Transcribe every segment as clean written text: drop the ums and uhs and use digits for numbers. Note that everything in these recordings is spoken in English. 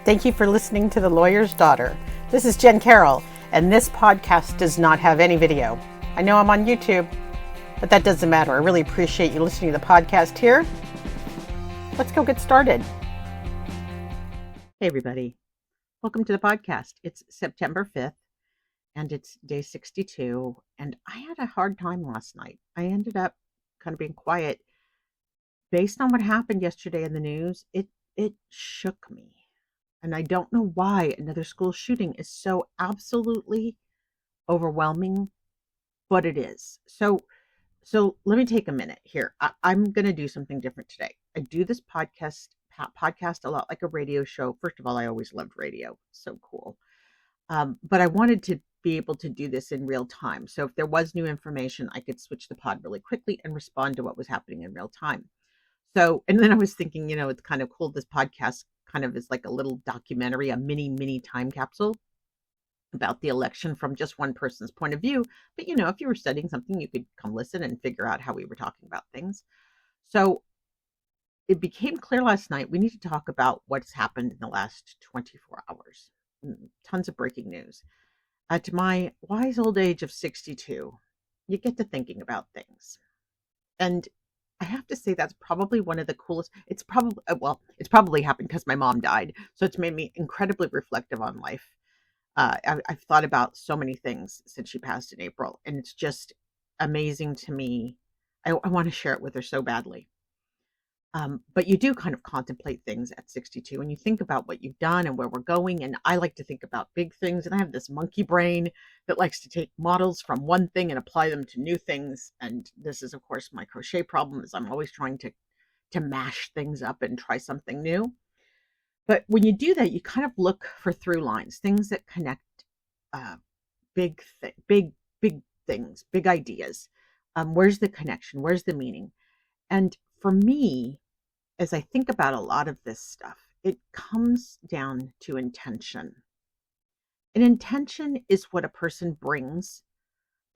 Thank you for listening to The Lawyer's Daughter. This is Jen Carroll, and this podcast does not have any video. I know I'm on YouTube, but that doesn't matter. I really appreciate you listening to the podcast here. Let's go get started. Hey, everybody. Welcome to the podcast. It's September 5th, and it's day 62, and I had a hard time last night. I ended up kind of being quiet. Based on what happened yesterday in the news, it shook me. And I don't know why another school shooting is so absolutely overwhelming, but it is. So let me take a minute here. I'm going to do something different today. I do this podcast a lot like a radio show. First of all, I always loved radio. So cool. But I wanted to be able to do this in real time. So if there was new information, I could switch the pod really quickly and respond to what was happening in real time. So, and then I was thinking, it's kind of cool. This podcast kind of is like a little documentary, a mini time capsule about the election from just one person's point of view. But, if you were studying something, you could come listen and figure out how we were talking about things. So it became clear last night, we need to talk about what's happened in the last 24 hours. Tons of breaking news. To my wise old age of 62, you get to thinking about things. And I have to say that's probably one of the coolest. It's probably happened because my mom died. So it's made me incredibly reflective on life. I've thought about so many things since she passed in April, and it's just amazing to me. I want to share it with her so badly. But you do kind of contemplate things at 62 and you think about what you've done and where we're going. And I like to think about big things, and I have this monkey brain that likes to take models from one thing and apply them to new things. And this is, of course, my crochet problem, is I'm always trying to mash things up and try something new. But when you do that, you kind of look for through lines, things that connect big things, big ideas. Where's the connection? Where's the meaning? And for me, as I think about a lot of this stuff, it comes down to intention. And intention is what a person brings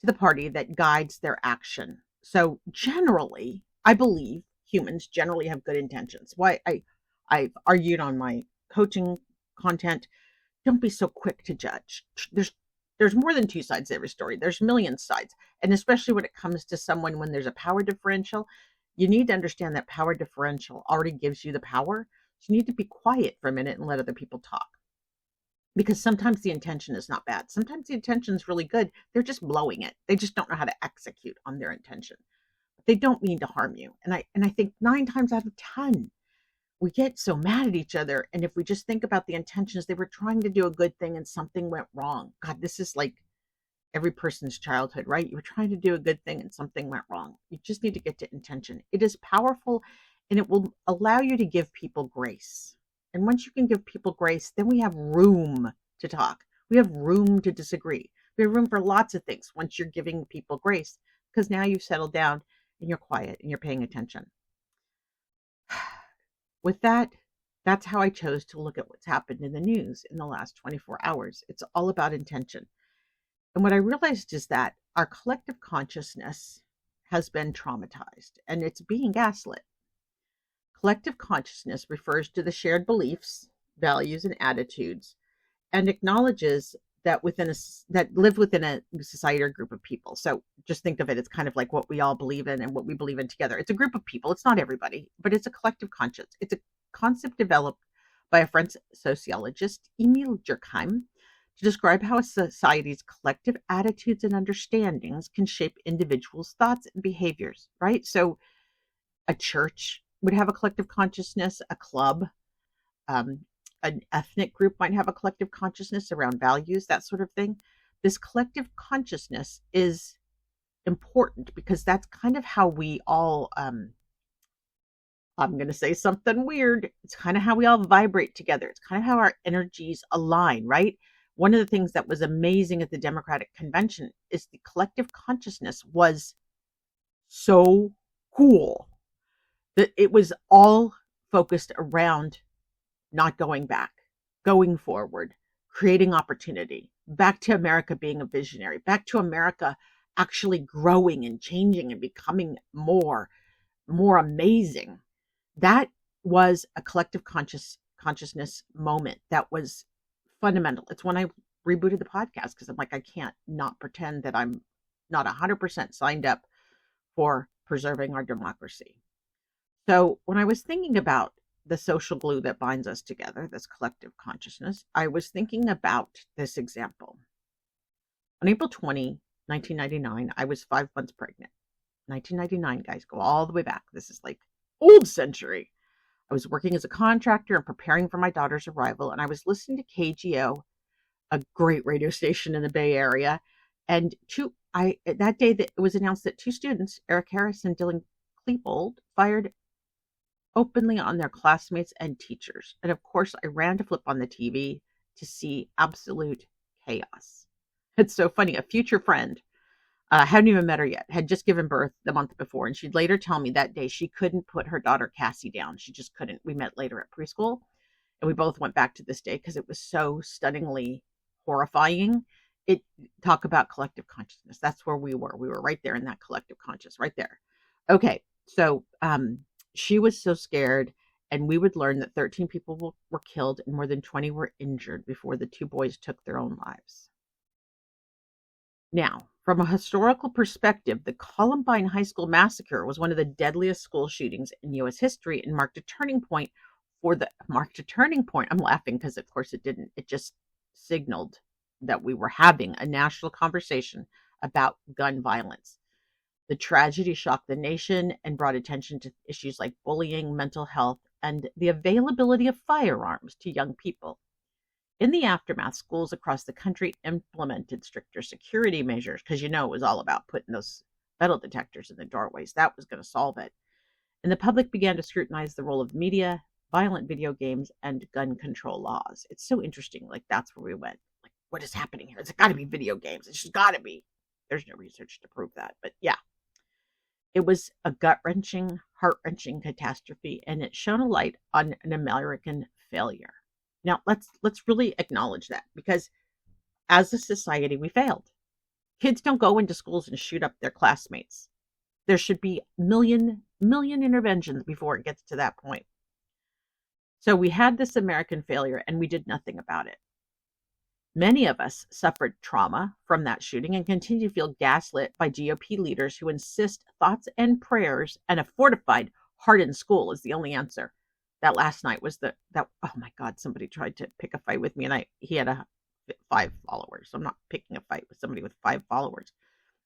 to the party that guides their action. So generally, I believe humans generally have good intentions. Why I've argued on my coaching content, don't be so quick to judge. There's more than two sides to every story. There's a million sides. And especially when it comes to someone, when there's a power differential, you need to understand that power differential already gives you the power. So you need to be quiet for a minute and let other people talk. Because sometimes the intention is not bad. Sometimes the intention is really good. They're just blowing it. They just don't know how to execute on their intention. But they don't mean to harm you. And I think 9 times out of 10, we get so mad at each other. And if we just think about the intentions, they were trying to do a good thing and something went wrong. God, this is like every person's childhood, right? You were trying to do a good thing and something went wrong. You just need to get to intention. It is powerful, and it will allow you to give people grace. And once you can give people grace, then we have room to talk. We have room to disagree. We have room for lots of things once you're giving people grace, because now you've settled down and you're quiet and you're paying attention. With that, that's how I chose to look at what's happened in the news in the last 24 hours. It's all about intention. And what I realized is that our collective consciousness has been traumatized and it's being gaslit. Collective consciousness refers to the shared beliefs, values, and attitudes, and acknowledges that that live within a society or group of people. So just think of it, it's kind of like what we all believe in and what we believe in together. It's a group of people. It's not everybody, but it's a collective conscience. It's a concept developed by a French sociologist, Emile Durkheim, to describe how a society's collective attitudes and understandings can shape individuals' thoughts and behaviors, right? So a church would have a collective consciousness, a club, an ethnic group might have a collective consciousness around values, that sort of thing. This collective consciousness is important because that's kind of how we all, I'm going to say something weird. It's kind of how we all vibrate together. It's kind of how our energies align, right? One of the things that was amazing at the Democratic Convention is the collective consciousness was so cool that it was all focused around not going back, going forward, creating opportunity, back to America being a visionary, back to America actually growing and changing and becoming more amazing. That was a collective consciousness moment that was fundamental. It's when I rebooted the podcast because I'm like, I can't not pretend that I'm not 100% signed up for preserving our democracy. So when I was thinking about the social glue that binds us together, this collective consciousness, I was thinking about this example. On April 20, 1999, I was 5 months pregnant. 1999, guys, go all the way back. This is like old century. I was working as a contractor and preparing for my daughter's arrival, and I was listening to KGO, a great radio station in the Bay Area. And that day that it was announced that two students, Eric Harris and Dylan Klebold, fired openly on their classmates and teachers. And of course, I ran to flip on the TV to see absolute chaos. It's so funny. A future friend, hadn't even met her yet, had just given birth the month before. And she'd later tell me that day she couldn't put her daughter Cassie down. She just couldn't. We met later at preschool, and we both went back to this day because it was so stunningly horrifying. Talk about collective consciousness. That's where we were. We were right there in that collective conscious, right there. Okay, so she was so scared, and we would learn that 13 people were killed and more than 20 were injured before the two boys took their own lives. Now, from a historical perspective, the Columbine High School massacre was one of the deadliest school shootings in U.S. history and marked a turning point. I'm laughing because, of course, it didn't. It just signaled that we were having a national conversation about gun violence. The tragedy shocked the nation and brought attention to issues like bullying, mental health, and the availability of firearms to young people. In the aftermath, schools across the country implemented stricter security measures because, it was all about putting those metal detectors in the doorways. That was going to solve it. And the public began to scrutinize the role of media, violent video games, and gun control laws. It's so interesting. Like, that's where we went. Like, what is happening here? It's got to be video games. It's just got to be. There's no research to prove that. But yeah, it was a gut-wrenching, heart-wrenching catastrophe, and it shone a light on an American failure. Now, let's really acknowledge that, because as a society, we failed. Kids don't go into schools and shoot up their classmates. There should be million interventions before it gets to that point. So we had this American failure, and we did nothing about it. Many of us suffered trauma from that shooting and continue to feel gaslit by GOP leaders who insist thoughts and prayers and a fortified heart in school is the only answer. That last night was oh my God, somebody tried to pick a fight with me, and he had 5 followers. I'm not picking a fight with somebody with 5 followers.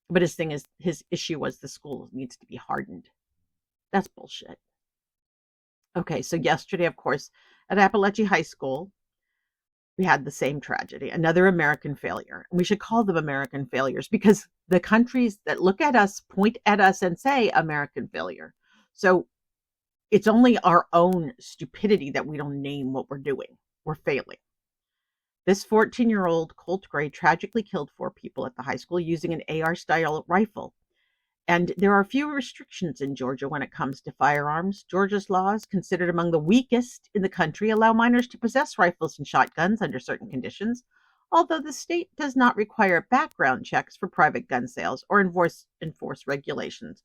But his issue was the school needs to be hardened. That's bullshit. Okay, so yesterday, of course, at Apalachee High School, we had the same tragedy, another American failure. And we should call them American failures because the countries that look at us point at us and say American failure. So it's only our own stupidity that we don't name what we're doing. We're failing. This 14-year-old Colt Gray tragically killed 4 people at the high school using an AR-style rifle. And there are few restrictions in Georgia when it comes to firearms. Georgia's laws, considered among the weakest in the country, allow minors to possess rifles and shotguns under certain conditions, although the state does not require background checks for private gun sales or enforce regulations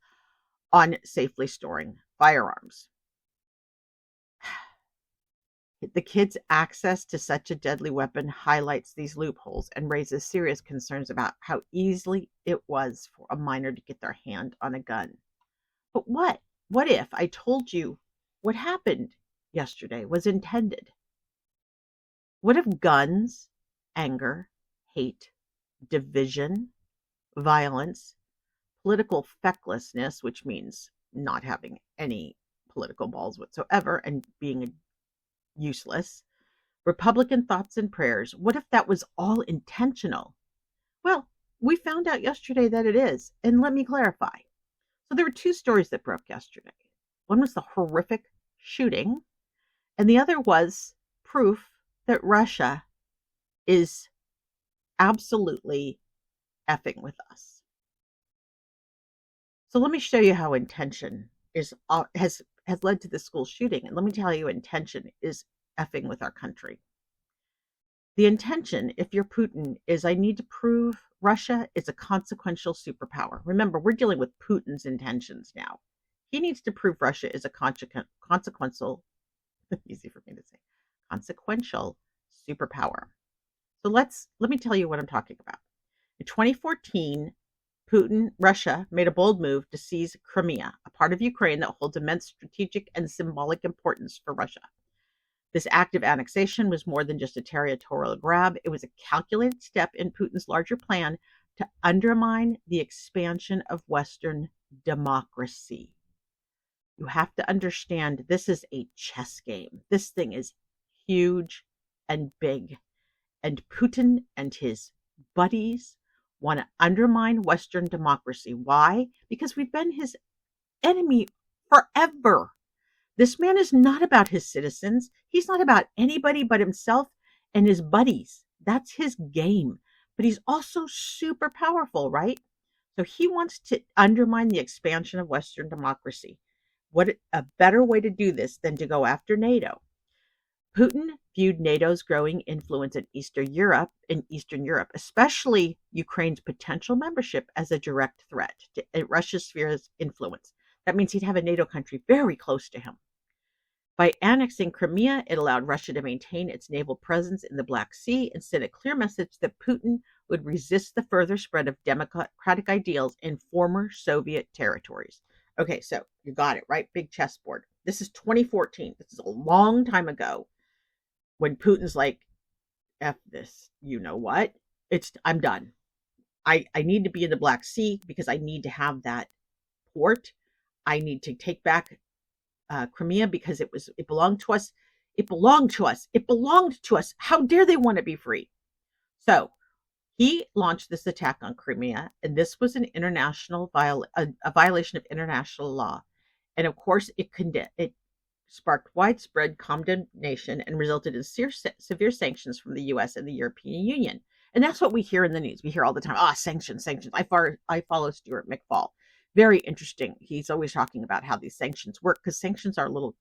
on safely storing firearms. The kids' access to such a deadly weapon highlights these loopholes and raises serious concerns about how easily it was for a minor to get their hand on a gun. But what if I told you what happened yesterday was intended? What if guns, anger, hate, division, violence, political fecklessness, which means not having any political balls whatsoever and being useless, Republican thoughts and prayers, what if that was all intentional? Well, we found out yesterday that it is, and let me clarify. So there were 2 stories that broke yesterday. One was the horrific shooting, and the other was proof that Russia is absolutely effing with us. So let me show you how intention has led to the school shooting. And let me tell you, intention is effing with our country. The intention, if you're Putin, is I need to prove Russia is a consequential superpower. Remember, we're dealing with Putin's intentions now. He needs to prove Russia is a consequential, easy for me to say, consequential superpower. So let me tell you what I'm talking about. In 2014, Russia made a bold move to seize Crimea, a part of Ukraine that holds immense strategic and symbolic importance for Russia. This act of annexation was more than just a territorial grab. It was a calculated step in Putin's larger plan to undermine the expansion of Western democracy. You have to understand this is a chess game. This thing is huge and big. And Putin and his buddies want to undermine Western democracy. Why? Because we've been his enemy forever. This man is not about his citizens. He's not about anybody but himself and his buddies. That's his game. But he's also super powerful, right? So he wants to undermine the expansion of Western democracy. What a better way to do this than to go after NATO? Putin viewed NATO's growing influence in Eastern Europe, especially Ukraine's potential membership, as a direct threat to Russia's sphere of influence. That means he'd have a NATO country very close to him. By annexing Crimea, it allowed Russia to maintain its naval presence in the Black Sea and sent a clear message that Putin would resist the further spread of democratic ideals in former Soviet territories. Okay, so you got it, right? Big chessboard. This is 2014. This is a long time ago when Putin's like, F this, you know what? I'm done. I need to be in the Black Sea because I need to have that port. I need to take back Crimea because it belonged to us. It belonged to us. It belonged to us. How dare they want to be free? So he launched this attack on Crimea, and this was an a violation of international law. And of course, it sparked widespread condemnation and resulted in severe sanctions from the U.S. and the European Union. And that's what we hear in the news. We hear all the time, sanctions. I follow Stuart McFall. Very interesting. He's always talking about how these sanctions work, because sanctions are a little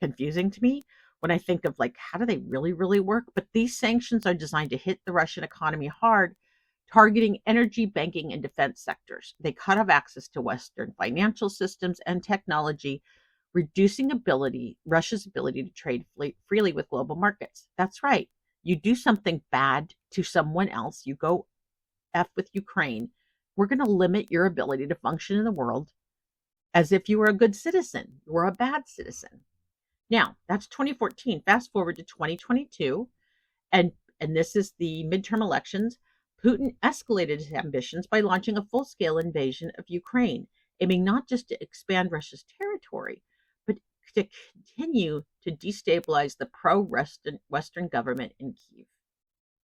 confusing to me when I think of how do they really, really work? But these sanctions are designed to hit the Russian economy hard, targeting energy, banking, and defense sectors. They cut off access to Western financial systems and technology, reducing Russia's ability to trade freely with global markets. That's right. You do something bad to someone else, you go F with Ukraine, we're going to limit your ability to function in the world as if you were a good citizen or a bad citizen. Now, that's 2014. Fast forward to 2022, and this is the midterm elections. Putin escalated his ambitions by launching a full-scale invasion of Ukraine, aiming not just to expand Russia's territory, but to continue to destabilize the pro-Western government in Kyiv.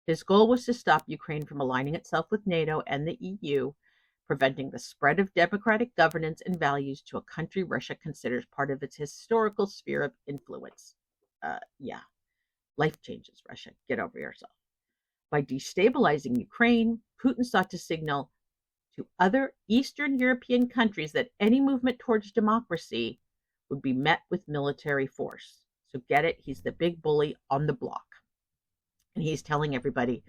His goal was to stop Ukraine from aligning itself with NATO and the EU, preventing the spread of democratic governance and values to a country Russia considers part of its historical sphere of influence. Life changes, Russia. Get over yourself. By destabilizing Ukraine, Putin sought to signal to other Eastern European countries that any movement towards democracy would be met with military force. So get it? He's the big bully on the block. And he's telling everybody,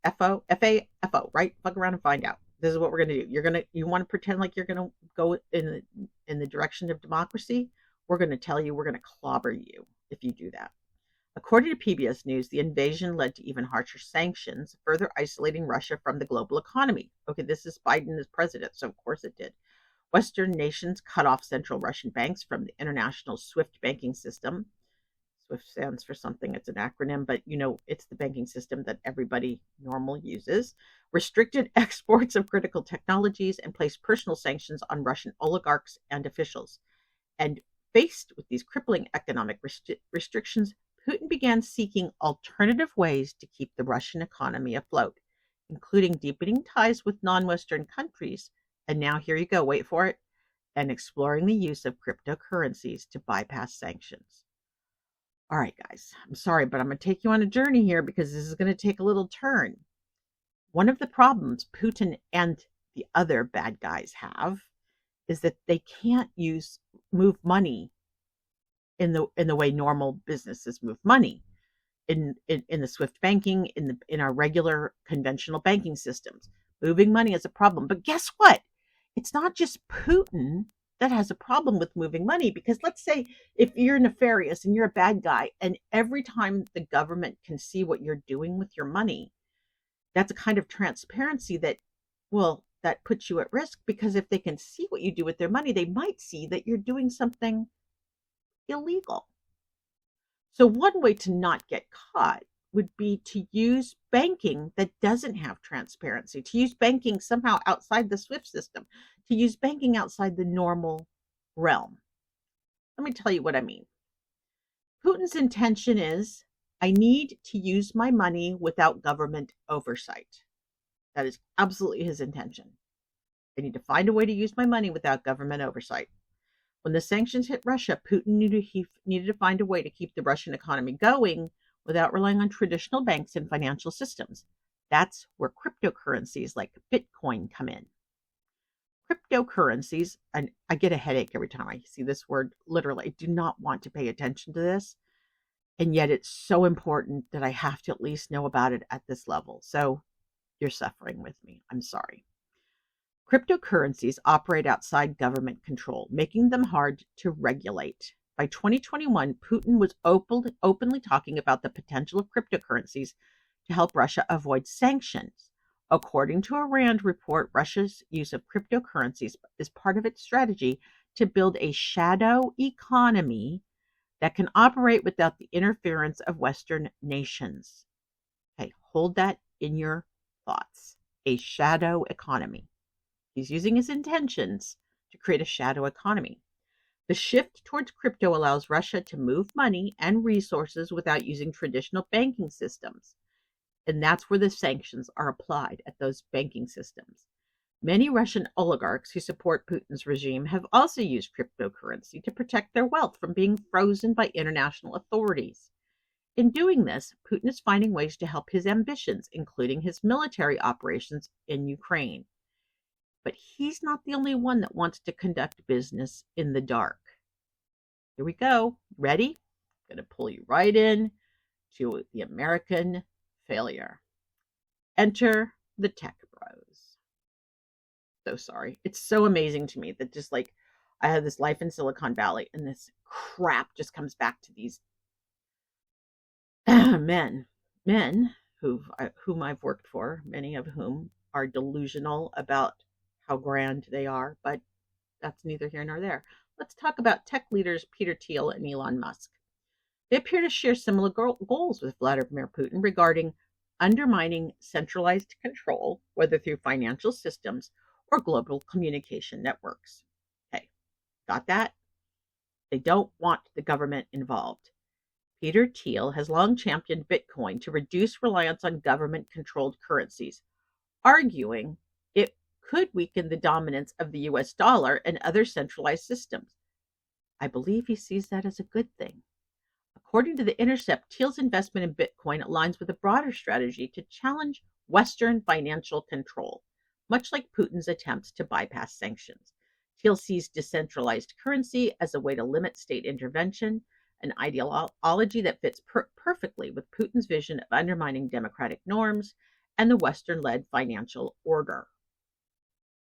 F-O, F-A-F-O, right? Fuck around and find out. This is what we're going to do. You want to pretend like you're going to go in the direction of democracy? We're going to tell you we're going to clobber you if you do that. According to PBS News, the invasion led to even harsher sanctions, further isolating Russia from the global economy. Okay, this is Biden as president, so of course it did. Western nations cut off central Russian banks from the international SWIFT banking system. SWIFT stands for something, it's an acronym, but it's the banking system that everybody normal uses, restricted exports of critical technologies, and placed personal sanctions on Russian oligarchs and officials. And faced with these crippling economic restrictions, Putin began seeking alternative ways to keep the Russian economy afloat, including deepening ties with non-Western countries. And now here you go, wait for it, and exploring the use of cryptocurrencies to bypass sanctions. All right, guys, I'm sorry, but I'm going to take you on a journey here because this is going to take a little turn. One of the problems Putin and the other bad guys have is that they can't move money in the way normal businesses move money in the SWIFT banking, in our regular conventional banking systems. Moving money is a problem. But guess what? It's not just Putin that has a problem with moving money, because let's say if you're nefarious and you're a bad guy, and every time the government can see what you're doing with your money, that's a kind of transparency that, well, that puts you at risk, because if they can see what you do with their money, they might see that you're doing something illegal. So one way to not get caught would be to use banking that doesn't have transparency, to use banking somehow outside the SWIFT system, to use banking outside the normal realm. Let me tell you what I mean. Putin's intention is, I need to use my money without government oversight. That is absolutely his intention. I need to find a way to use my money without government oversight. When the sanctions hit Russia, Putin needed to find a way to keep the Russian economy going without relying on traditional banks and financial systems. That's where cryptocurrencies like Bitcoin come in. Cryptocurrencies, and I get a headache every time I see this word, literally. I do not want to pay attention to this, and yet it's so important that I have to at least know about it at this level. So you're suffering with me. I'm sorry. Cryptocurrencies operate outside government control, making them hard to regulate. By 2021, Putin was openly talking about the potential of cryptocurrencies to help Russia avoid sanctions. According to a RAND report, Russia's use of cryptocurrencies is part of its strategy to build a shadow economy that can operate without the interference of Western nations. Okay, hold that in your thoughts. A shadow economy. He's using his intentions to create a shadow economy. The shift towards crypto allows Russia to move money and resources without using traditional banking systems. And that's where the sanctions are applied, at those banking systems. Many Russian oligarchs who support Putin's regime have also used cryptocurrency to protect their wealth from being frozen by international authorities. In doing this, Putin is finding ways to help his ambitions, including his military operations in Ukraine. But he's not the only one that wants to conduct business in the dark. Here we go. Ready? I'm going to pull you right in to the American failure. Enter the tech bros. So sorry. It's so amazing to me that just like I had this life in Silicon Valley and this crap just comes back to these men whom I've worked for, many of whom are delusional about how grand they are, but that's neither here nor there. Let's talk about tech leaders Peter Thiel and Elon Musk. They appear to share similar goals with Vladimir Putin regarding undermining centralized control, whether through financial systems or global communication networks. Okay, got that? They don't want the government involved. Peter Thiel has long championed Bitcoin to reduce reliance on government-controlled currencies, arguing it could weaken the dominance of the US dollar and other centralized systems. I believe he sees that as a good thing. According to The Intercept, Thiel's investment in Bitcoin aligns with a broader strategy to challenge Western financial control, much like Putin's attempts to bypass sanctions. Thiel sees decentralized currency as a way to limit state intervention, an ideology that fits perfectly with Putin's vision of undermining democratic norms and the Western-led financial order.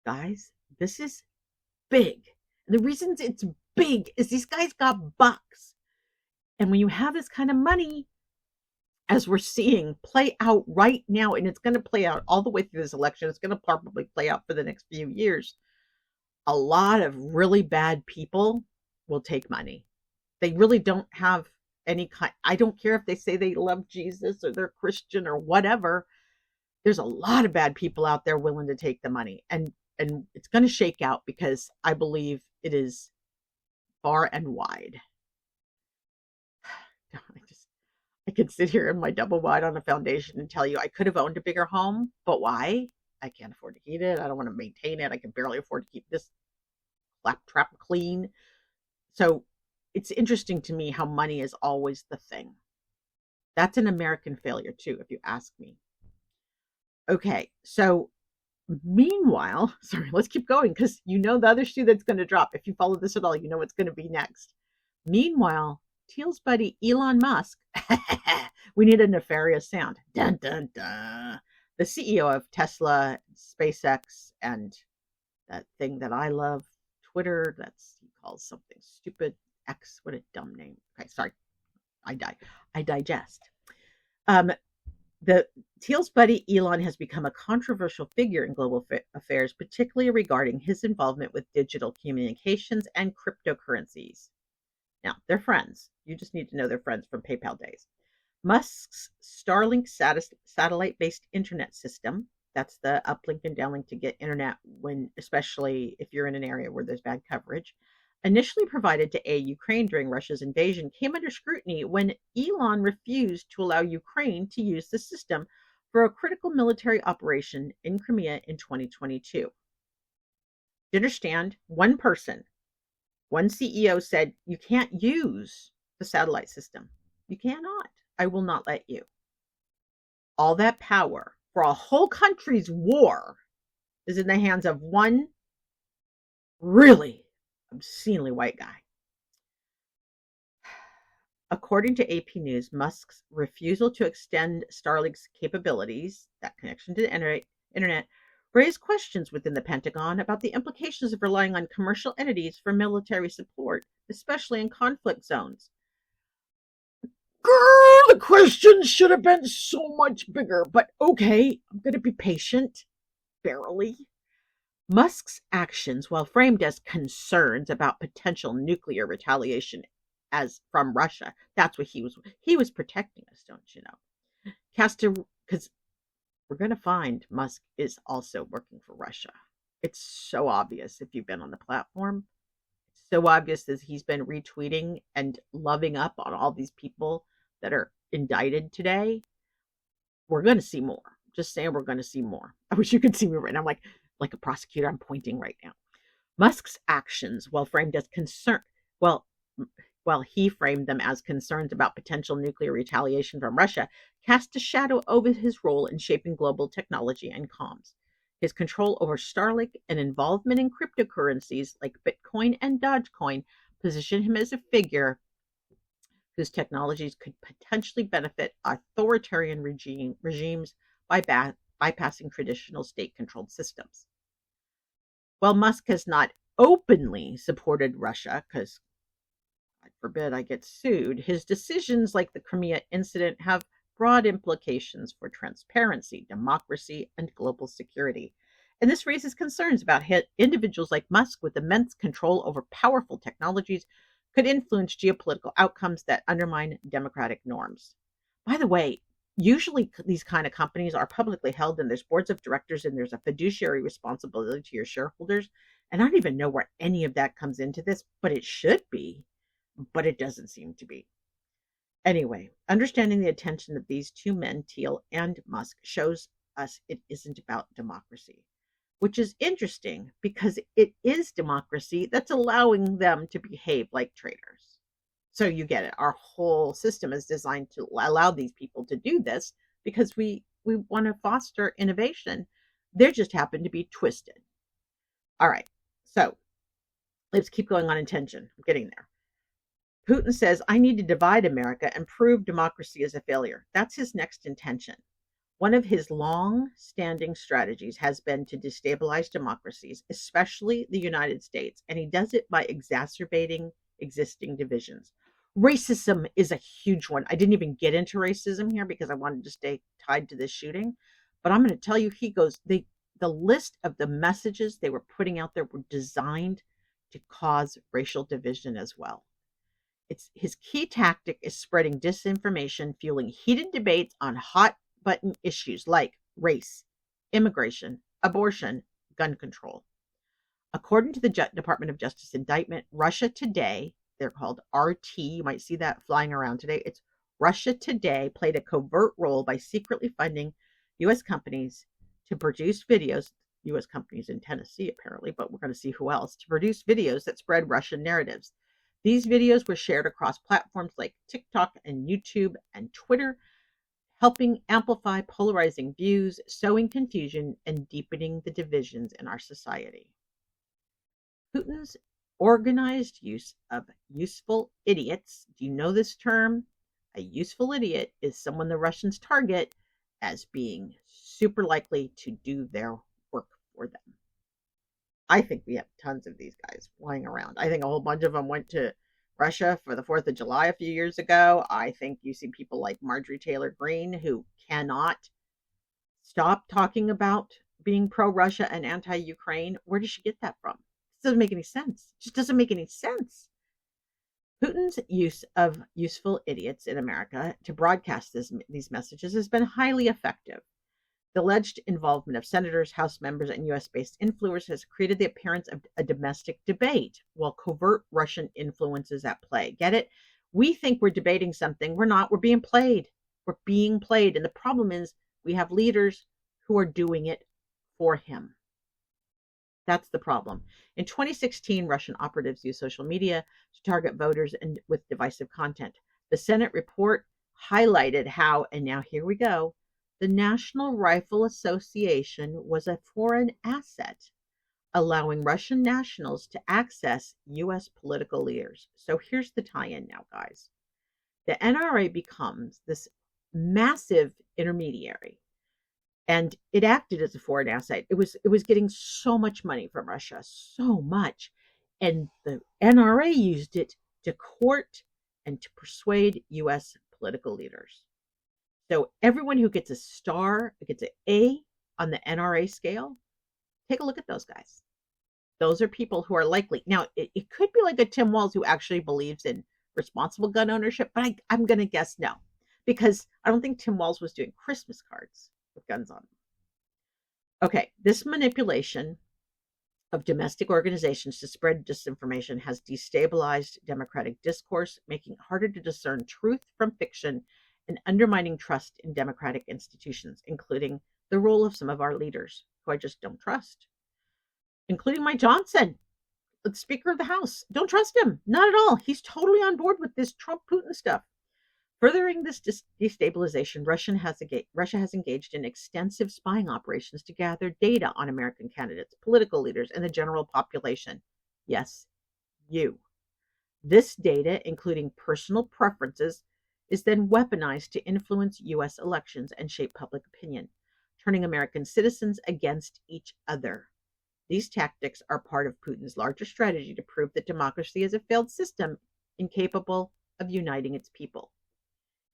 Guys, this is big. And the reason it's big is these guys got bucks. And when you have this kind of money, as we're seeing play out right now, and it's going to play out all the way through this election, it's going to probably play out for the next few years, a lot of really bad people will take money. They really don't have any kind, I don't care if they say they love Jesus or they're Christian or whatever. There's a lot of bad people out there willing to take the money. And it's going to shake out, because I believe it is far and wide. I could sit here in my double wide on a foundation and tell you I could have owned a bigger home, but why? I can't afford to heat it. I don't want to maintain it. I can barely afford to keep this claptrap clean. So it's interesting to me how money is always the thing. That's an American failure too, if you ask me. Okay, so meanwhile, sorry, let's keep going, because you know the other shoe that's going to drop. If you follow this at all, you know what's going to be next. Meanwhile, Thiel's buddy Elon Musk, we need a nefarious sound. Dun, dun, dun. The CEO of Tesla, SpaceX, and that thing that I love, Twitter. He calls something stupid X. What a dumb name. Okay, sorry. I digest. Um, the Thiel's buddy Elon has become a controversial figure in global affairs, particularly regarding his involvement with digital communications and cryptocurrencies. Now, they're friends. You just need to know they're friends from PayPal days. Musk's Starlink satellite-based internet system, that's the uplink and downlink to get internet especially if you're in an area where there's bad coverage, initially provided to aid Ukraine during Russia's invasion, came under scrutiny when Elon refused to allow Ukraine to use the system for a critical military operation in Crimea in 2022. You understand? One person, one CEO said, you can't use the satellite system. You cannot. I will not let you. All that power for a whole country's war is in the hands of one really obscenely white guy. According to AP News, Musk's refusal to extend Starlink's capabilities, that connection to the internet, raised questions within the Pentagon about the implications of relying on commercial entities for military support, especially in conflict zones. Girl, the questions should have been so much bigger, but okay, I'm going to be patient, barely. Musk's actions, while framed as concerns about potential nuclear retaliation from Russia, that's what he was protecting us, don't you know? Because we're going to find Musk is also working for Russia. It's so obvious if you've been on the platform. It's so obvious that he's been retweeting and loving up on all these people that are indicted today. We're going to see more. Just saying, we're going to see more. I wish you could see me right now. I'm like a prosecutor. I'm pointing right now. Musk's actions, while framed as while he framed them as concerns about potential nuclear retaliation from Russia, cast a shadow over his role in shaping global technology and comms. His control over Starlink and involvement in cryptocurrencies like Bitcoin and Dogecoin position him as a figure whose technologies could potentially benefit authoritarian regimes by bypassing traditional state-controlled systems. While Musk has not openly supported Russia, because God forbid I get sued, his decisions like the Crimea incident have broad implications for transparency, democracy, and global security. And this raises concerns about how individuals like Musk with immense control over powerful technologies could influence geopolitical outcomes that undermine democratic norms. By the way, usually these kind of companies are publicly held and there's boards of directors and there's a fiduciary responsibility to your shareholders. And I don't even know where any of that comes into this, but it should be, but it doesn't seem to be. Anyway, understanding the attention of these two men, Thiel and Musk, shows us it isn't about democracy, which is interesting because it is democracy that's allowing them to behave like traitors. So you get it. Our whole system is designed to allow these people to do this because we want to foster innovation. They just happen to be twisted. All right. So let's keep going on intention. I'm getting there. Putin says, I need to divide America and prove democracy is a failure. That's his next intention. One of his long-standing strategies has been to destabilize democracies, especially the United States, and he does it by exacerbating existing divisions. Racism is a huge one. I didn't even get into racism here because I wanted to stay tied to this shooting, but I'm going to tell you, the list of the messages they were putting out there were designed to cause racial division as well. His key tactic is spreading disinformation, fueling heated debates on hot button issues like race, immigration, abortion, gun control. According to the Department of Justice indictment, Russia Today, they're called RT, you might see that flying around today. It's Russia Today played a covert role by secretly funding U.S. companies to produce videos, U.S. companies in Tennessee apparently, but we're going to see who else, to produce videos that spread Russian narratives. These videos were shared across platforms like TikTok and YouTube and Twitter, helping amplify polarizing views, sowing confusion, and deepening the divisions in our society. Putin's organized use of useful idiots. Do you know this term? A useful idiot is someone the Russians target as being super likely to do their work for them. I think we have tons of these guys flying around. I think a whole bunch of them went to Russia for the 4th of July a few years ago. I think you see people like Marjorie Taylor Greene who cannot stop talking about being pro-Russia and anti-Ukraine. Where does she get that from? It doesn't make any sense. It just doesn't make any sense. Putin's use of useful idiots in America to broadcast these messages has been highly effective. The alleged involvement of senators, House members, and US-based influencers has created the appearance of a domestic debate, while covert Russian influence is at play. Get it? We think we're debating something. We're not. We're being played. We're being played. And the problem is we have leaders who are doing it for him. That's the problem. In 2016, Russian operatives used social media to target voters and with divisive content. The Senate report highlighted how, and now here we go, the National Rifle Association was a foreign asset, allowing Russian nationals to access U.S. political leaders. So here's the tie-in now, guys. The NRA becomes this massive intermediary, and it acted as a foreign asset. It was getting so much money from Russia, so much, and the NRA used it to court and to persuade U.S. political leaders. So everyone who gets a star, gets an A on the NRA scale, take a look at those guys. Those are people who are likely. Now, it could be like a Tim Walz who actually believes in responsible gun ownership, but I'm going to guess no, because I don't think Tim Walz was doing Christmas cards with guns on them. Okay, this manipulation of domestic organizations to spread disinformation has destabilized democratic discourse, making it harder to discern truth from fiction and undermining trust in democratic institutions, including the role of some of our leaders, who I just don't trust, including Mike Johnson, the Speaker of the House. Don't trust him. Not at all. He's totally on board with this Trump-Putin stuff. Furthering this destabilization, Russia has engaged in extensive spying operations to gather data on American candidates, political leaders, and the general population. Yes, you. This data, including personal preferences, is then weaponized to influence U.S. elections and shape public opinion, turning American citizens against each other. These tactics are part of Putin's larger strategy to prove that democracy is a failed system incapable of uniting its people.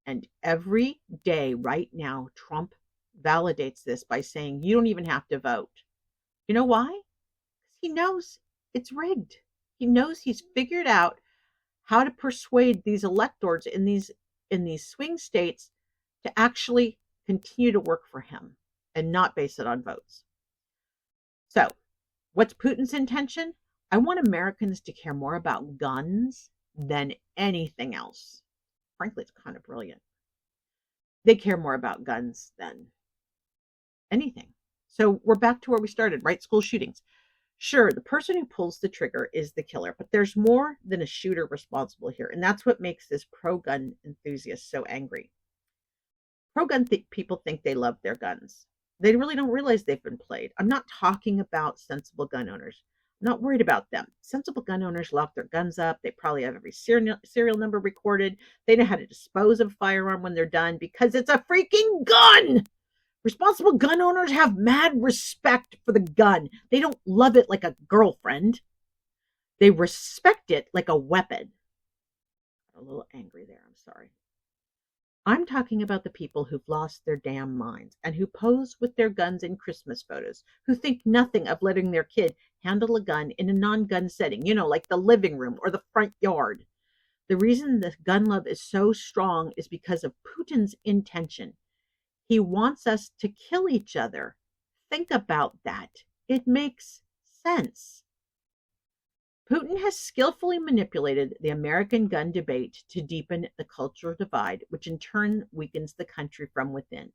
And every day right now, Trump validates this by saying you don't even have to vote. You know why? Because he knows it's rigged. He knows he's figured out how to persuade these electors in these swing states to actually continue to work for him and not base it on votes. So, what's Putin's intention? I want Americans to care more about guns than anything else. Frankly, it's kind of brilliant. They care more about guns than anything. So we're back to where we started, right? School shootings. Sure, the person who pulls the trigger is the killer, but there's more than a shooter responsible here. And that's what makes this pro-gun enthusiast so angry. Pro-gun people think they love their guns. They really don't realize they've been played. I'm not talking about sensible gun owners. I'm not worried about them. Sensible gun owners lock their guns up. They probably have every serial number recorded. They know how to dispose of a firearm when they're done because it's a freaking gun. Responsible gun owners have mad respect for the gun. They don't love it like a girlfriend. They respect it like a weapon. A little angry there, I'm sorry. I'm talking about the people who've lost their damn minds and who pose with their guns in Christmas photos, who think nothing of letting their kid handle a gun in a non-gun setting, like the living room or the front yard. The reason the gun love is so strong is because of Putin's intention. He wants us to kill each other. Think about that. It makes sense. Putin has skillfully manipulated the American gun debate to deepen the cultural divide, which in turn weakens the country from within.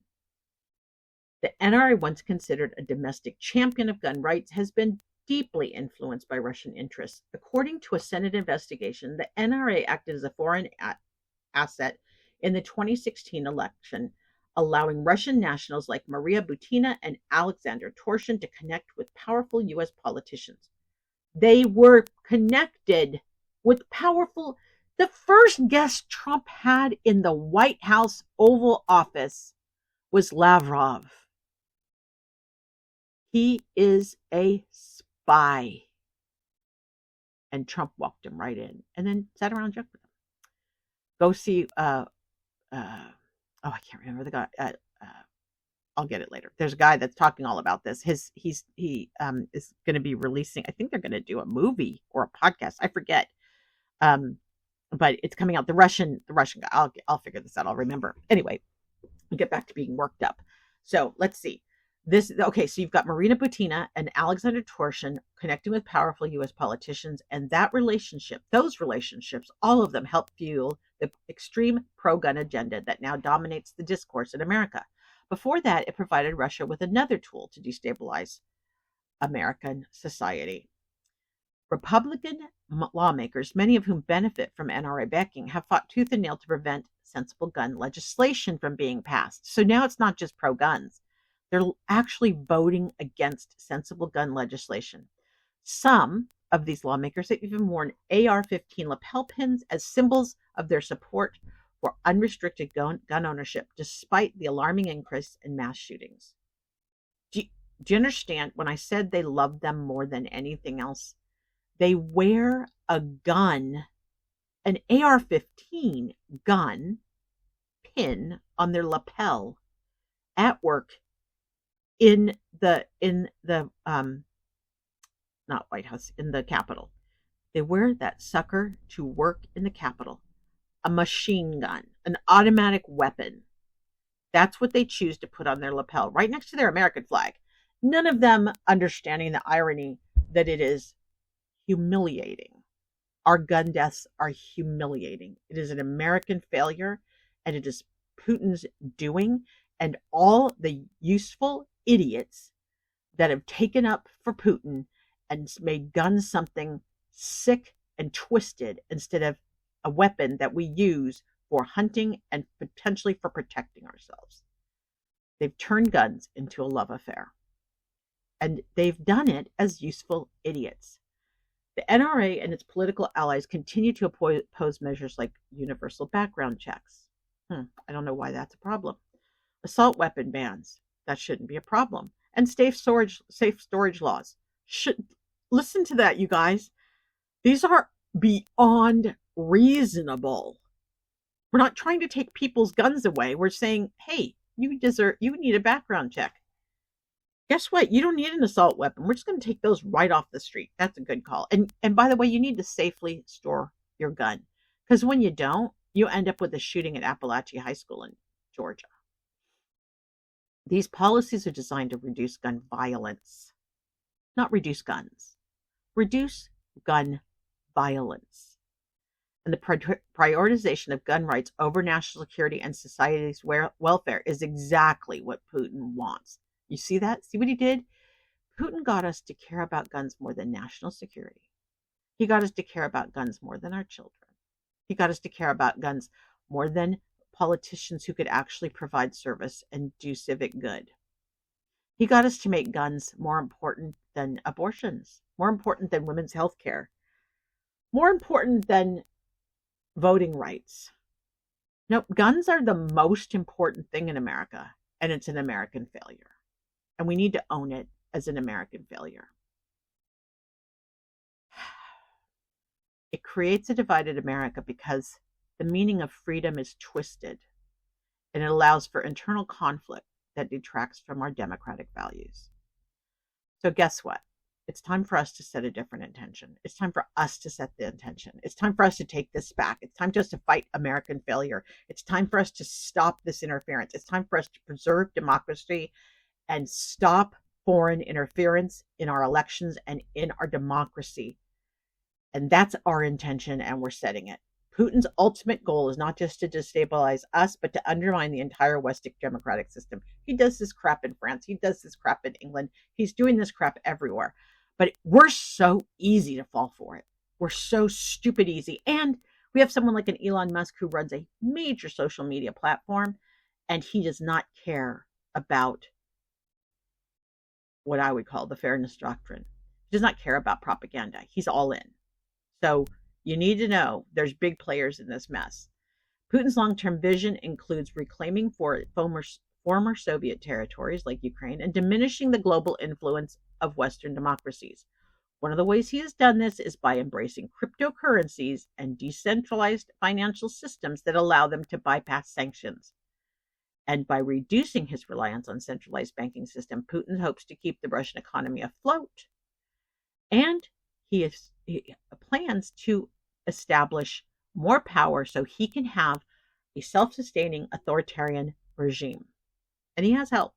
The NRA, once considered a domestic champion of gun rights, has been deeply influenced by Russian interests. According to a Senate investigation, the NRA acted as a foreign asset in the 2016 election, allowing Russian nationals like Maria Butina and Alexander Torshin to connect with powerful U.S. politicians. They were connected with powerful. The first guest Trump had in the White House Oval Office was Lavrov. He is a Bye. And Trump walked him right in and then sat around and joked with him. Go see, I can't remember the guy. I'll get it later. There's a guy that's talking all about this. He is going to be releasing. I think they're going to do a movie or a podcast. I forget. But it's coming out. The Russian guy. I'll figure this out. I'll remember. Anyway, I'll get back to being worked up. So let's see. So you've got Marina Butina and Alexander Torshin connecting with powerful U.S. politicians, and those relationships, all of them help fuel the extreme pro-gun agenda that now dominates the discourse in America. Before that, it provided Russia with another tool to destabilize American society. Republican lawmakers, many of whom benefit from NRA backing, have fought tooth and nail to prevent sensible gun legislation from being passed. So now it's not just pro-guns. They're actually voting against sensible gun legislation. Some of these lawmakers have even worn AR-15 lapel pins as symbols of their support for unrestricted gun ownership, despite the alarming increase in mass shootings. Do you understand when I said they love them more than anything else? They wear a gun, an AR-15 gun pin on their lapel at work in the not White House, in the Capitol. They wear that sucker to work in the Capitol. A machine gun, an automatic weapon. That's what they choose to put on their lapel, right next to their American flag. None of them understanding the irony that it is humiliating. Our gun deaths are humiliating. It is an American failure, and it is Putin's doing, and all the useful idiots that have taken up for Putin and made guns something sick and twisted instead of a weapon that we use for hunting and potentially for protecting ourselves. They've turned guns into a love affair. And they've done it as useful idiots. The NRA and its political allies continue to oppose measures like universal background checks. I don't know why that's a problem. Assault weapon bans. That shouldn't be a problem. And safe storage laws. Listen to that, you guys. These are beyond reasonable. We're not trying to take people's guns away. We're saying, hey, you need a background check. Guess what? You don't need an assault weapon. We're just going to take those right off the street. That's a good call. And by the way, you need to safely store your gun. Because when you don't, you end up with a shooting at Apalachee High School in Georgia. These policies are designed to reduce gun violence, not reduce guns. Reduce gun violence. And the prioritization of gun rights over national security and society's welfare is exactly what Putin wants. You see that? See what he did? Putin got us to care about guns more than national security. He got us to care about guns more than our children. He got us to care about guns more than politicians who could actually provide service and do civic good. He got us to make guns more important than abortions, more important than women's health care, more important than voting rights. No, guns are the most important thing in America, and it's an American failure. And we need to own it as an American failure. It creates a divided America because the meaning of freedom is twisted, and it allows for internal conflict that detracts from our democratic values. So guess what? It's time for us to set a different intention. It's time for us to set the intention. It's time for us to take this back. It's time for us to fight American failure. It's time for us to stop this interference. It's time for us to preserve democracy and stop foreign interference in our elections and in our democracy. And that's our intention, and we're setting it. Putin's ultimate goal is not just to destabilize us, but to undermine the entire Western democratic system. He does this crap in France. He does this crap in England. He's doing this crap everywhere. But we're so easy to fall for it. We're so stupid easy. And we have someone like an Elon Musk who runs a major social media platform, and he does not care about what I would call the fairness doctrine. He does not care about propaganda. He's all in. So you need to know there's big players in this mess. Putin's long-term vision includes reclaiming former Soviet territories like Ukraine and diminishing the global influence of Western democracies. One of the ways he has done this is by embracing cryptocurrencies and decentralized financial systems that allow them to bypass sanctions. And by reducing his reliance on centralized banking system, Putin hopes to keep the Russian economy afloat. And he plans to establish more power so he can have a self-sustaining authoritarian regime. And he has help.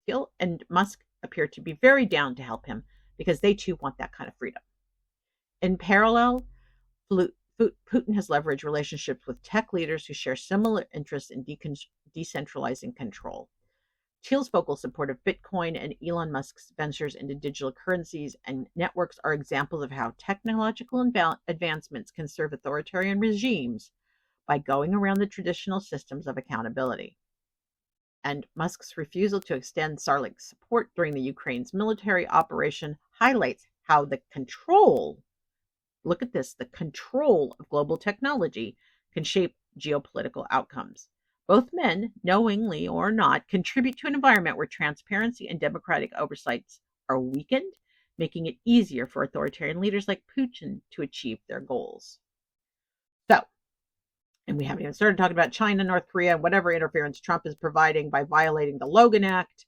Hill and Musk appear to be very down to help him because they too want that kind of freedom. In parallel, Putin has leveraged relationships with tech leaders who share similar interests in decentralizing control. Thiel's vocal support of Bitcoin and Elon Musk's ventures into digital currencies and networks are examples of how technological advancements can serve authoritarian regimes by going around the traditional systems of accountability. And Musk's refusal to extend Starlink's support during the Ukraine's military operation highlights how the control of global technology can shape geopolitical outcomes. Both men, knowingly or not, contribute to an environment where transparency and democratic oversights are weakened, making it easier for authoritarian leaders like Putin to achieve their goals. So, and we haven't even started talking about China, North Korea, and whatever interference Trump is providing by violating the Logan Act,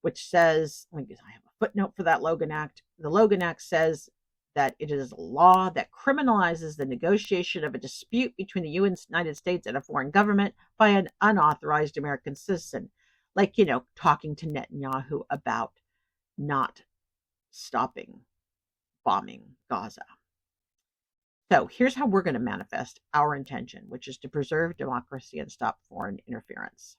which says, I have a footnote for that Logan Act. The Logan Act says that it is a law that criminalizes the negotiation of a dispute between the United States and a foreign government by an unauthorized American citizen. Like, talking to Netanyahu about not stopping bombing Gaza. So here's how we're going to manifest our intention, which is to preserve democracy and stop foreign interference.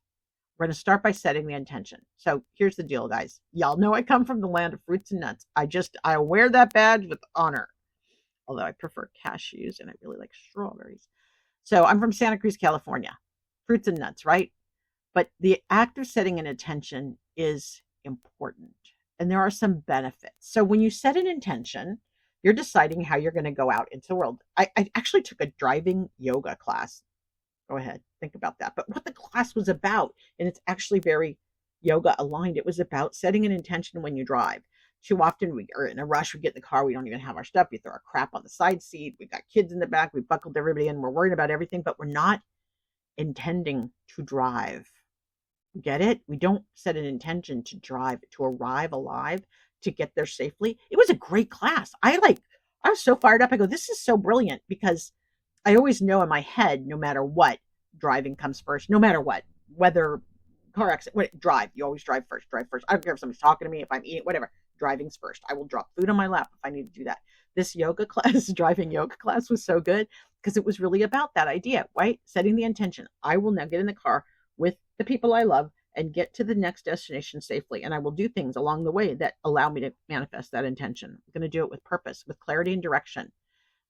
We're going to start by setting the intention. So here's the deal, guys. Y'all know I come from the land of fruits and nuts. I wear that badge with honor, although I prefer cashews and I really like strawberries. So I'm from Santa Cruz, California. Fruits and nuts, right? But the act of setting an intention is important, and there are some benefits. So when you set an intention, you're deciding how you're going to go out into the world. I actually took a driving yoga class. Go ahead, think about that. But what the class was about, and it's actually very yoga aligned, it was about setting an intention when you drive. Too often we are in a rush, we get in the car, we don't even have our stuff, we throw our crap on the side seat, we've got kids in the back, we buckled everybody in, we're worried about everything, but we're not intending to drive. Get it? We don't set an intention to drive, to arrive alive, to get there safely. It was a great class. I was so fired up. I go, this is so brilliant, because I always know in my head, no matter what, driving comes first, no matter what, whether car accident, drive. You always drive first. I don't care if somebody's talking to me, if I'm eating, whatever. Driving's first. I will drop food on my lap if I need to do that. This driving yoga class was so good because it was really about that idea, right? Setting the intention. I will now get in the car with the people I love and get to the next destination safely. And I will do things along the way that allow me to manifest that intention. I'm going to do it with purpose, with clarity and direction.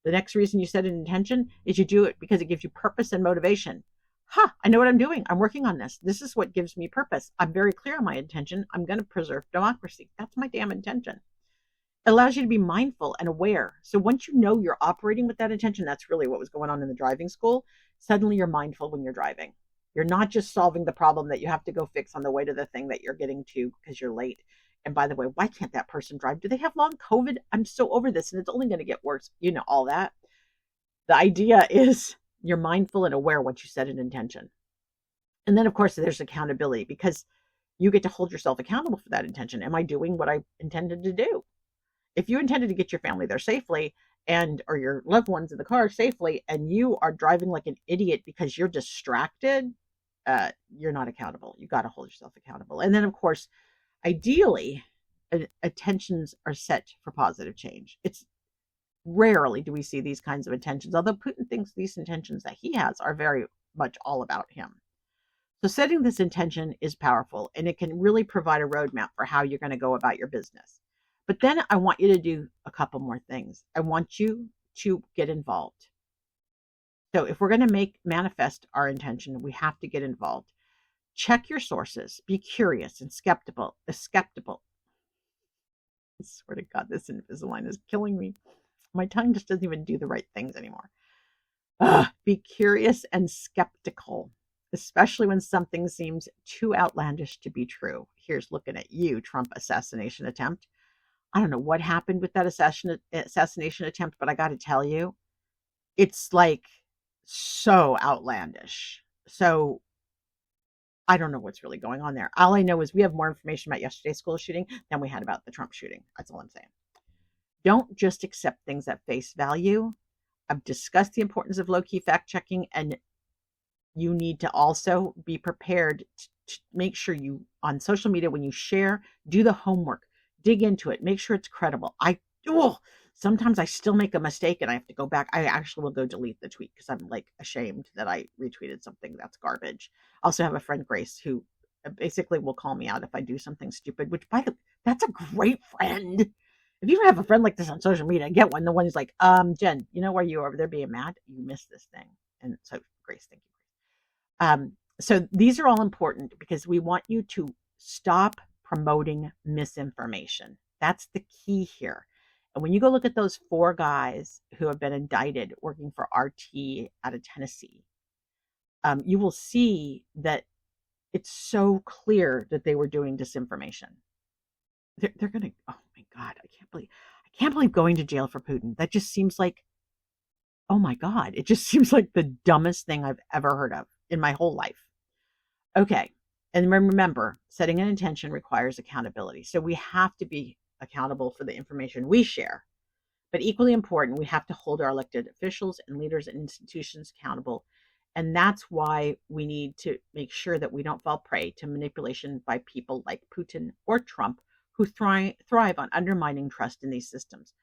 The next reason you set an intention is you do it because it gives you purpose and motivation. I know what I'm doing. I'm working on this. This is what gives me purpose. I'm very clear on my intention. I'm going to preserve democracy. That's my damn intention. It allows you to be mindful and aware. So once you know you're operating with that intention, that's really what was going on in the driving school. Suddenly you're mindful when you're driving. You're not just solving the problem that you have to go fix on the way to the thing that you're getting to because you're late. And by the way, why can't that person drive? Do they have long COVID? I'm so over this and it's only going to get worse. You know, all that. The idea is you're mindful and aware once you set an intention. And then, of course, there's accountability because you get to hold yourself accountable for that intention. Am I doing what I intended to do? If you intended to get your family there safely or your loved ones in the car safely, and you are driving like an idiot because you're distracted, you're not accountable. You got to hold yourself accountable. And then, of course, ideally, intentions are set for positive change. It's rarely do we see these kinds of intentions, although Putin thinks these intentions that he has are very much all about him. So setting this intention is powerful, and it can really provide a roadmap for how you're going to go about your business. But then I want you to do a couple more things. I want you to get involved. So if we're going to manifest our intention, we have to get involved. Check your sources. Be curious and skeptical. I swear to God, this Invisalign is killing me. My tongue just doesn't even do the right things anymore. Be curious and skeptical, especially when something seems too outlandish to be true. Here's looking at you, Trump assassination attempt. I don't know what happened with that assassination attempt, but I got to tell you, it's like so outlandish. So I don't know what's really going on there. All I know is we have more information about yesterday's school shooting than we had about the Trump shooting. That's all I'm saying. Don't just accept things at face value. I've discussed the importance of low key fact checking, and you need to also be prepared to make sure you, on social media, when you share, do the homework, dig into it, make sure it's credible. Sometimes I still make a mistake and I have to go back. I actually will go delete the tweet because I'm like ashamed that I retweeted something that's garbage. I also have a friend, Grace, who basically will call me out if I do something stupid, which that's a great friend. If you have a friend like this on social media, get one. The one who's like, Jen, you know where you over there being mad? You missed this thing. And so, Grace, thank you. So these are all important because we want you to stop promoting misinformation. That's the key here. And when you go look at those 4 guys who have been indicted working for RT out of Tennessee, you will see that it's so clear that they were doing disinformation. They're going to, oh my God, I can't believe going to jail for Putin. That just seems like, oh my God, it just seems like the dumbest thing I've ever heard of in my whole life. Okay. And remember, setting an intention requires accountability. So we have to be accountable for the information we share. But equally important, we have to hold our elected officials and leaders and institutions accountable. And that's why we need to make sure that we don't fall prey to manipulation by people like Putin or Trump, who thrive on undermining trust in these systems.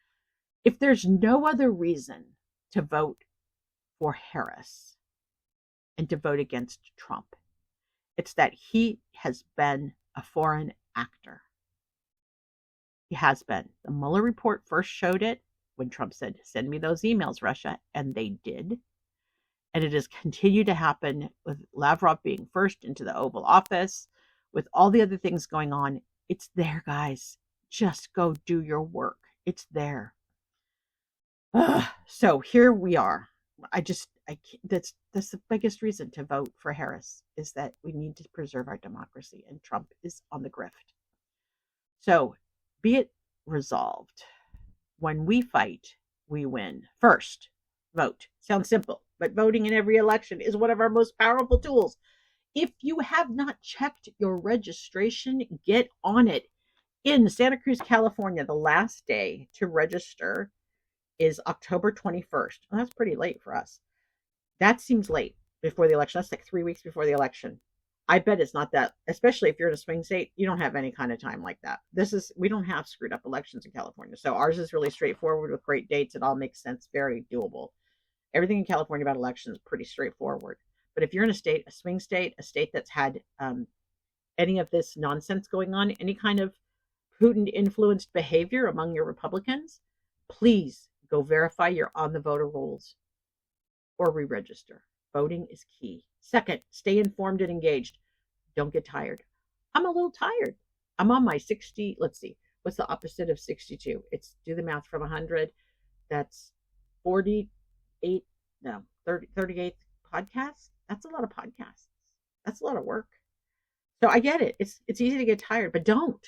If there's no other reason to vote for Harris and to vote against Trump, it's that he has been a foreign actor. He has been. The Mueller report first showed it when Trump said, send me those emails, Russia, and they did. And it has continued to happen with Lavrov being first into the Oval Office, with all the other things going on. It's there, guys. Just go do your work. It's there. So here we are. That's the biggest reason to vote for Harris, is that we need to preserve our democracy, and Trump is on the grift. So be it resolved. When we fight, we win. First, vote. Sounds simple, but voting in every election is one of our most powerful tools. If you have not checked your registration, get on it. In Santa Cruz, California, the last day to register is October 21st. Well, that's pretty late for us. That seems late before the election. That's like 3 weeks before the election. I bet it's not that, especially if you're in a swing state, you don't have any kind of time like that. We don't have screwed up elections in California. So ours is really straightforward with great dates. It all makes sense, very doable. Everything in California about elections is pretty straightforward. But if you're in a swing state, a state that's had any of this nonsense going on, any kind of Putin influenced behavior among your Republicans, please go verify you're on the voter rolls or re-register. Voting is key. Second, stay informed and engaged. Don't get tired. I'm a little tired. I'm on my 60. Let's see. What's the opposite of 62? It's, do the math, from 100. That's 48. No, 38th podcast. That's a lot of podcasts. That's a lot of work. So I get it. It's easy to get tired, but don't.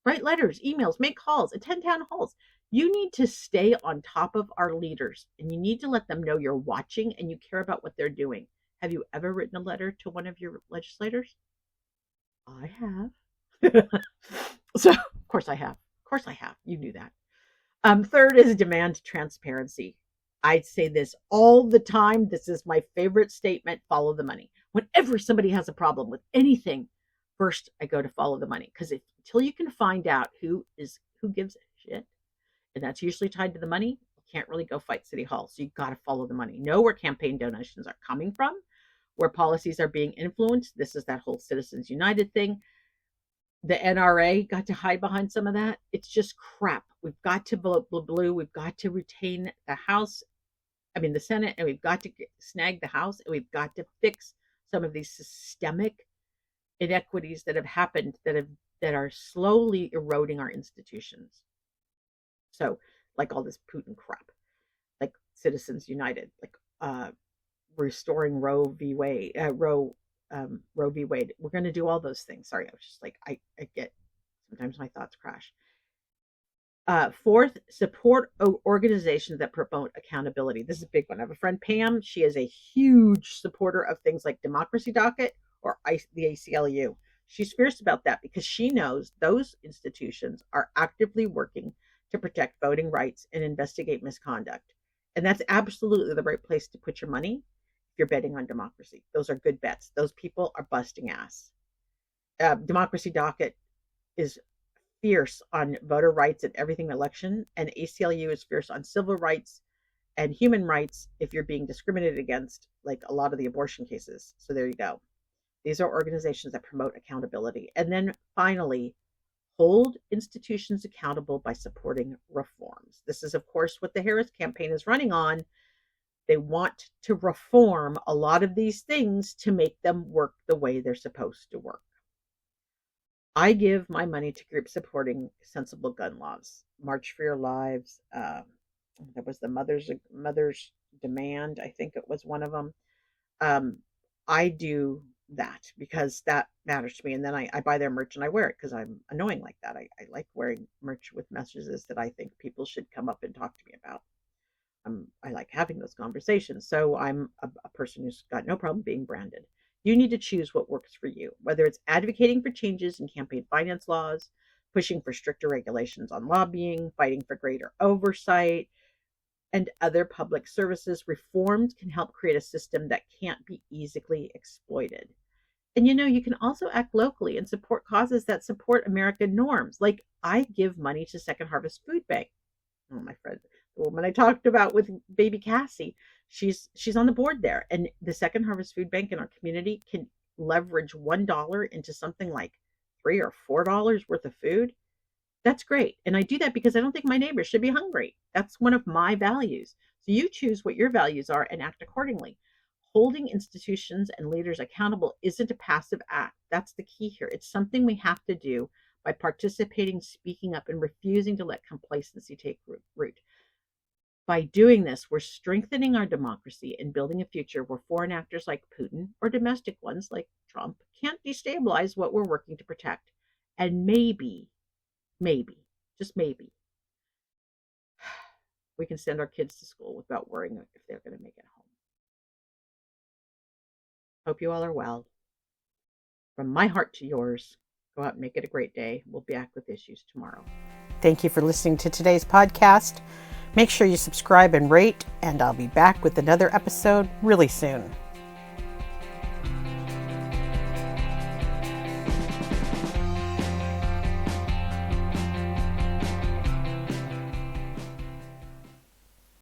Write letters, emails, make calls, attend town halls. You need to stay on top of our leaders, and you need to let them know you're watching and you care about what they're doing. Have you ever written a letter to one of your legislators? I have. So, of course I have. Of course I have. You knew that. Third is demand transparency. I say this all the time. This is my favorite statement. Follow the money. Whenever somebody has a problem with anything, first I go to follow the money, because until you can find out who gives a shit, and that's usually tied to the money, you can't really go fight City Hall. So you got to follow the money. Know where campaign donations are coming from, where policies are being influenced. This is that whole Citizens United thing. The NRA got to hide behind some of that. It's just crap. We've got to vote blue. We've got to retain the Senate, and we've got to snag the House, and we've got to fix some of these systemic inequities that have happened that are slowly eroding our institutions. So, like all this Putin crap, like Citizens United, like restoring Roe v. Wade. We're going to do all those things. Sorry, I was just like, I get, sometimes my thoughts crash. Fourth, support organizations that promote accountability. This is a big one. I have a friend, Pam. She is a huge supporter of things like Democracy Docket or the ACLU. She's fierce about that because she knows those institutions are actively working to protect voting rights and investigate misconduct. And that's absolutely the right place to put your money if you're betting on democracy. Those are good bets. Those people are busting ass. Democracy Docket is fierce on voter rights and everything election, and ACLU is fierce on civil rights and human rights if you're being discriminated against, like a lot of the abortion cases. So there you go. These are organizations that promote accountability. And then finally, hold institutions accountable by supporting reforms. This is, of course, what the Harris campaign is running on. They want to reform a lot of these things to make them work the way they're supposed to work. I give my money to groups supporting sensible gun laws. March for Your Lives. That was the Mother's Demand. I think it was one of them. I do that because that matters to me. And then I buy their merch and I wear it because I'm annoying like that. I like wearing merch with messages that I think people should come up and talk to me about. I like having those conversations. So I'm a person who's got no problem being branded. You need to choose what works for you, whether it's advocating for changes in campaign finance laws, pushing for stricter regulations on lobbying, fighting for greater oversight, and other public services. Reforms can help create a system that can't be easily exploited. And you can also act locally and support causes that support American norms. Like I give money to Second Harvest Food Bank. Oh, my friend, the woman I talked about with baby Cassie, she's on the board there. And the Second Harvest Food Bank in our community can leverage $1 into something like $3 or $4 worth of food. That's great. And I do that because I don't think my neighbors should be hungry. That's one of my values. So you choose what your values are and act accordingly. Holding institutions and leaders accountable isn't a passive act. That's the key here. It's something we have to do by participating, speaking up, and refusing to let complacency take root. By doing this, we're strengthening our democracy and building a future where foreign actors like Putin or domestic ones like Trump can't destabilize what we're working to protect. And maybe, just maybe, we can send our kids to school without worrying if they're going to make it home. Hope you all are well. From my heart to yours, go out and make it a great day. We'll be back with issues tomorrow. Thank you for listening to today's podcast. Make sure you subscribe and rate, and I'll be back with another episode really soon.